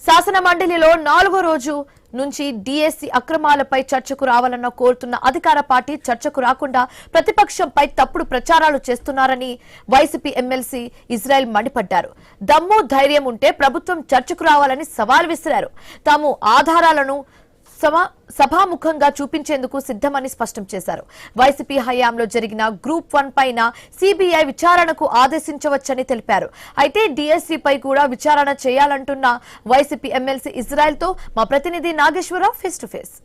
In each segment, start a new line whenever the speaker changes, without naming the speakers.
శాసన మండలిలో 4వ రోజు నుంచి డిఎస్సి అక్రమాలపై చర్చకు రావాలన్న కోరుతున్న అధికార పార్టీ చర్చకు రాకుండా ప్రతిపక్షంపై తప్పుడు ప్రచారాలు చేస్తున్నారని వైసీపీ ఎమ్మెల్సీ ఇజ్రాయెల్ మండిపడ్డారు. దమ్ము ధైర్యం ఉంటే ప్రభుత్వం చర్చకు రావాలని సవాల్ విసిరారు. తాము ఆధారాలను సభాముఖంగా చూపించేందుకు సిద్ధమని స్పష్టం చేశారు. వైసీపీ హయాంలో జరిగిన గ్రూప్ 1 పైన సిబిఐ విచారణకు ఆదేశించవచ్చని తెలిపారు. అయితే డిఎస్సిపై కూడా విచారణ చేయాలంటున్న వైసీపీ ఎమ్మెల్సీ ఇజ్రాయెల్ తో మా ప్రతినిధి నాగేశ్వరరావు ఫేస్ టు ఫేస్.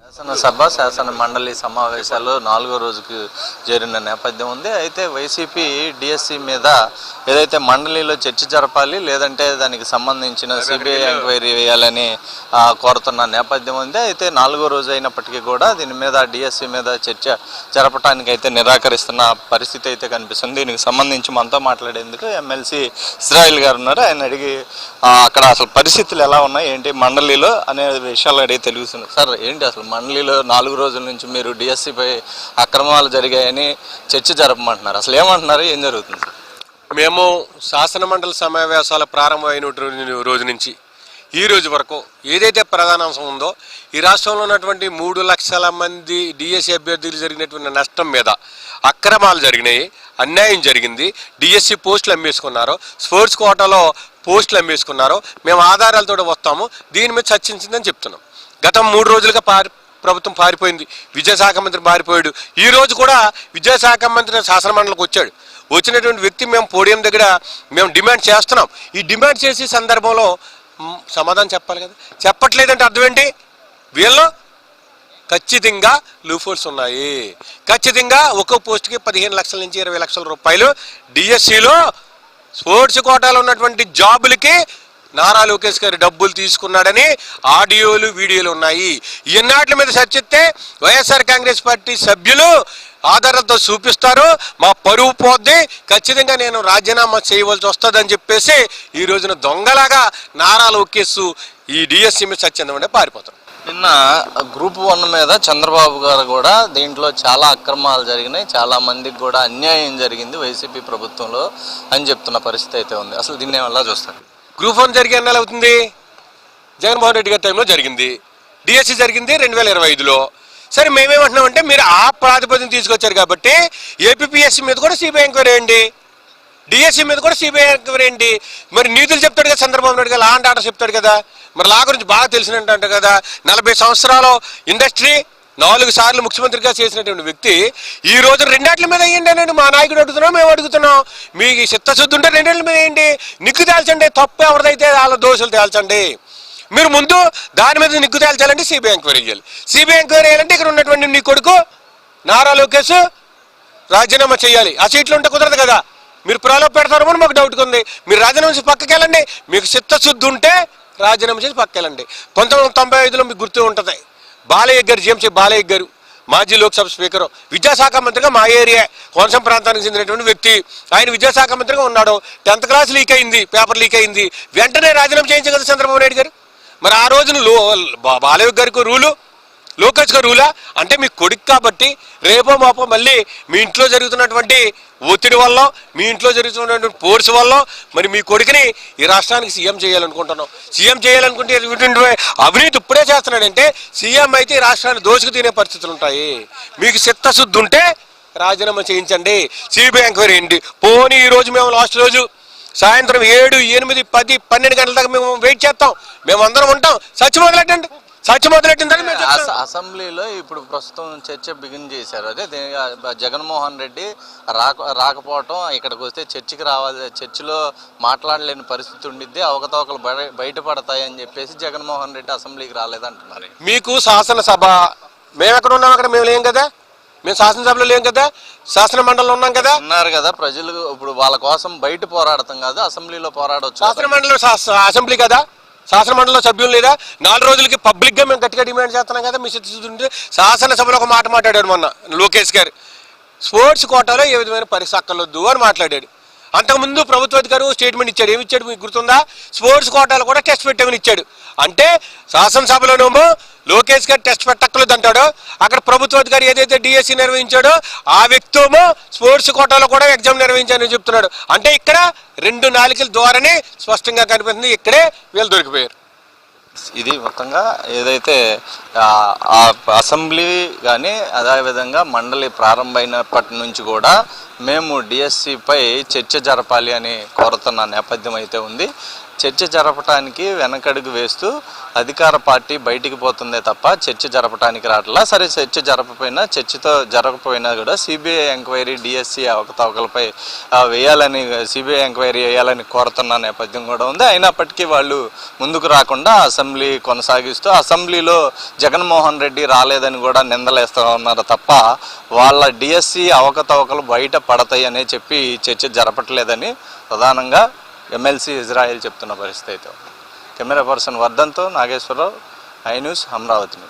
శాసనసభ శాసన మండలి సమావేశాలు 4వ రోజుకు చేరిన నేపథ్యం ఉంది. అయితే వైసీపీ డిఎస్సి మీద ఏదైతే మండలిలో చర్చ జరపాలి, లేదంటే దానికి సంబంధించిన సిబిఐ ఎంక్వైరీ వేయాలని కోరుతున్న నేపథ్యం ఉంది. అయితే 4వ రోజు అయినప్పటికీ కూడా దీని మీద డిఎస్సి మీద చర్చ జరపడానికి అయితే నిరాకరిస్తున్న పరిస్థితి అయితే కనిపిస్తుంది. దీనికి సంబంధించి మనతో మాట్లాడేందుకు ఎమ్మెల్సీ ఇజ్రాయెల్ గారు ఉన్నారు. ఆయన అడిగి అక్కడ అసలు పరిస్థితులు ఎలా ఉన్నాయి, ఏంటి మండలిలో అనే విషయాలు అడిగి తెలుస్తుంది. సార్, ఏంటి అసలు మండలిలో 4 రోజుల నుంచి మీరు డిఎస్సిపై అక్రమాలు జరిగాయని చర్చ జరపమంటున్నారు, అసలు ఏమంటున్నారు, ఏం జరుగుతుంది?
మేము శాసన మండలి సమావేశాల ప్రారంభమైన రోజు నుంచి ఈ రోజు వరకు ఏదైతే ప్రధాన అంశం ఉందో, ఈ రాష్ట్రంలో ఉన్నటువంటి 3 లక్షల మంది డిఎస్సి అభ్యర్థులు జరిగినటువంటి నష్టం మీద అక్రమాలు జరిగినాయి, అన్యాయం జరిగింది, డిఎస్సి పోస్టులు అమ్మేసుకున్నారు, స్పోర్ట్స్ కోటాలో పోస్టులు అమ్మేసుకున్నారు, మేము ఆధారాలతో వస్తాము, దీని మీద చర్చించిందని చెప్తున్నాం. గత 3 రోజులుగా ప్రభుత్వం పారిపోయింది, విద్యాశాఖ మంత్రి పారిపోయాడు. ఈ రోజు కూడా విద్యాశాఖ మంత్రి శాసన మండలికి వచ్చాడు. వచ్చినటువంటి వ్యక్తి మేము పోడియం దగ్గర మేము డిమాండ్ చేస్తున్నాం. ఈ డిమాండ్ చేసే సందర్భంలో సమాధానం చెప్పాలి కదా. చెప్పట్లేదంటే అర్థం ఏంటి? వీళ్ళు ఖచ్చితంగా లూఫోల్స్ ఉన్నాయి. ఖచ్చితంగా ఒక్కో పోస్టుకి 15 లక్షల నుంచి 20 లక్షల రూపాయలు డిఎస్సిలో స్పోర్ట్స్ కోటాలో ఉన్నటువంటి జాబులకి నారా లోకేష్ గారు డబ్బులు తీసుకున్నాడని ఆడియోలు వీడియోలు ఉన్నాయి. ఈనాటి మీద చర్చిస్తే వైఎస్ఆర్ కాంగ్రెస్ పార్టీ సభ్యులు ఆధారాలతో చూపిస్తారు, మా పరువు పోద్ది, ఖచ్చితంగా నేను రాజీనామా చేయవలసి వస్తుందని చెప్పేసి ఈ రోజున దొంగలాగా నారా లోకేష్ ఈ డిఎస్సి మీద చర్చించమంటే పారిపోతారు.
నిన్న గ్రూప్ 1 మీద చంద్రబాబు గారు కూడా దీంట్లో చాలా అక్రమాలు జరిగినాయి, చాలా మందికి కూడా అన్యాయం జరిగింది వైసీపీ ప్రభుత్వంలో అని చెప్తున్న పరిస్థితి అయితే ఉంది. అసలు దీన్ని ఎలా చూస్తారు?
గ్రూప్ 1 జరిగే ఎన్నాళ్ళు అవుతుంది? జగన్మోహన్ రెడ్డి గారి టైంలో జరిగింది. డిఎస్సి జరిగింది 2025లో. సరే, మేమేమంటున్నామంటే మీరు ఆ ప్రాతిపదికన తీసుకొచ్చారు కాబట్టి ఏపీపీఎస్సీ మీద కూడా సిబిఐ ఎంక్వైరీ వేయండి, డిఎస్సి మీద కూడా సిబిఐ ఎంక్వైరీ వేయండి. మరి నీతులు చెప్తాడు కదా చంద్రబాబు నాయుడు గారు, లా అండ్ ఆర్డర్ చెప్తాడు కదా, మరి లా గురించి బాగా తెలిసినట్టు కదా. 40 సంవత్సరాల ఇండస్ట్రీ 4 సార్లు ముఖ్యమంత్రిగా చేసినటువంటి వ్యక్తి ఈ రోజు 2 మీద వేయండి అని మా నాయకుడు అడుగుతున్నాం, మేము అడుగుతున్నాం. మీకు చిత్తశుద్ధి ఉంటే 2 మీద వేయండి, నిగ్గు తేల్చండి, తప్పు ఎవరిదైతే వాళ్ళ దోషులు తేల్చండి. మీరు ముందు దాని మీద నిగ్గు తేల్చాలంటే సిబిఐ ఎంక్వైరీ చేయాలి. సిబిఐ ఎంక్వైరీ చేయాలంటే ఇక్కడ ఉన్నటువంటి నీ కొడుకు నారా లోకేష్ రాజీనామా చేయాలి. ఆ సీట్లు ఉంటే కుదరదు కదా. మీరు ప్రలోభ పెడతారో మాకు డౌట్గా ఉంది. మీరు రాజీనామా చేసి పక్కకి వెళ్ళండి. మీకు చిత్తశుద్ధి ఉంటే రాజీనామా చేసి పక్కకి వెళ్ళండి. 1995లో మీకు గుర్తు ఉంటుంది, బాలయ్య గారు, జిఎంసీ బాలయ్య గారు మాజీ లోక్సభ స్పీకరు, విద్యాశాఖ మంత్రిగా మా ఏరియా కోనసీమ ప్రాంతానికి చెందినటువంటి వ్యక్తి. ఆయన విద్యాశాఖ మంత్రిగా ఉన్నాడు. 10th క్లాస్ లీక్ అయింది, పేపర్ లీక్ అయింది, వెంటనే రాజీనామా చేయించారు కదా చంద్రబాబు నాయుడు గారు. మరి ఆ రోజున బాలయ్య గారికి రూలు, లోకేష్ గారు రూలా? అంటే మీ కొడుకు కాబట్టి రేపో మాపో మళ్ళీ మీ ఇంట్లో జరుగుతున్నటువంటి ఒత్తిడి వల్ల, మీ ఇంట్లో జరుగుతున్నటువంటి ఫోర్స్ వల్ల మరి మీ కొడుకుని ఈ రాష్ట్రానికి సీఎం చేయాలనుకుంటున్నాం. సీఎం చేయాలనుకుంటే అవినీతి ఇప్పుడే చేస్తున్నాడంటే సీఎం అయితే ఈ రాష్ట్రాన్ని దోచుకు తినే పరిస్థితులు ఉంటాయి. మీకు చిత్తశుద్ధి ఉంటే రాజీనామా చేయించండి, సిబిఐ ఎంక్వైరీ చేయండి. పోనీ ఈ రోజు మేము లాస్ట్ రోజు సాయంత్రం 7, 8, 10, 12 గంటల దాకా మేము వెయిట్ చేస్తాం, మేము అందరం ఉంటాం. సచ్చి మొదలెట్టండి, సచ్చి మొదలెట్టిందని
అసెంబ్లీలో ఇప్పుడు ప్రస్తుతం చర్చ బిగిన్ చేశారు. అదే జగన్మోహన్ రెడ్డి రాకపోవటం, ఇక్కడికి వస్తే చర్చికి రావాలి, చర్చిలో మాట్లాడలేని పరిస్థితి ఉండిద్ది, అవకతవకలు బయటపడతాయి అని చెప్పేసి జగన్మోహన్ రెడ్డి అసెంబ్లీకి రాలేదంటున్నారు.
మీకు శాసనసభ, మేము ఎక్కడ ఉన్నాం అక్కడ మేము లేం కదా, మేము శాసనసభలో లేం కదా, శాసన మండలిలో ఉన్నాం కదా.
ఉన్నారు కదా ప్రజలు, ఇప్పుడు వాళ్ళ కోసం బయట పోరాడతాం కాదు, అసెంబ్లీలో పోరాడవచ్చు.
శాసన మండలి అసెంబ్లీ కదా, శాసన మండలిలో సభ్యులు లేదా? 4 రోజులకి పబ్లిక్గా మేము గట్టిగా డిమాండ్ చేస్తున్నాం కదా. మీ చిత్తశుద్ధి శాసనసభలో ఒక మాట మాట్లాడాడు మొన్న లోకేష్ గారు, స్పోర్ట్స్ కోటాలో ఏ విధమైన పరీక్ష అక్కర్లొద్దు అని మాట్లాడాడు. అంతకుముందు ప్రభుత్వాధికారి స్టేట్మెంట్ ఇచ్చాడు. ఏమి ఇచ్చాడు మీకు గుర్తుందా? స్పోర్ట్స్ కోటాలు కూడా టెస్ట్ పెట్టామని ఇచ్చాడు. అంటే శాసనసభలోనేమో లోకేష్ గారు టెస్ట్ పెట్టక్కర్లేదు అంటాడు, అక్కడ ప్రభుత్వాధికారి ఏదైతే డిఎస్సి నిర్వహించాడో ఆ వ్యక్తిమో స్పోర్ట్స్ కోటాలో కూడా ఎగ్జామ్ నిర్వహించాలని చెప్తున్నాడు. అంటే ఇక్కడ 2 నాలుకల ద్వారానే స్పష్టంగా కనిపిస్తుంది, ఇక్కడే వీళ్ళు దొరికిపోయారు.
ఇది మొత్తంగా ఏదైతే అసెంబ్లీ కానీ అదేవిధంగా మండలి ప్రారంభమైనప్పటి నుంచి కూడా మేము డిఎస్సిపై చర్చ జరపాలి అని కోరుతున్న నేపథ్యం అయితే ఉంది. చర్చ జరపడానికి వెనకడుగు వేస్తూ అధికార పార్టీ బయటికి పోతుందే తప్ప చర్చ జరపడానికి రావట్లా. సరే, చర్చ జరగకపోయినా కూడా సిబిఐ ఎంక్వైరీ డిఎస్సి అవకతవకలపై వేయాలని సిబిఐ ఎంక్వైరీ వేయాలని కోరుతున్న నేపథ్యం కూడా ఉంది. అయినప్పటికీ వాళ్ళు ముందుకు రాకుండా అసెంబ్లీ కొనసాగిస్తూ అసెంబ్లీలో జగన్మోహన్ రెడ్డి రాలేదని కూడా నిందలేస్తూ ఉన్నారు తప్ప వాళ్ళ డిఎస్సి అవకతవకలు బయట పడతాయి అనే చెప్పి చర్చ జరపట్లేదని ప్రధానంగా ఎమ్మెల్సీ ఇజ్రాయెల్ చెప్తున్న పరిస్థితి అయితే. కెమెరా పర్సన్ వర్ధన్తో నాగేశ్వరరావు, ఐ న్యూస్, అమరావతి నుంచి.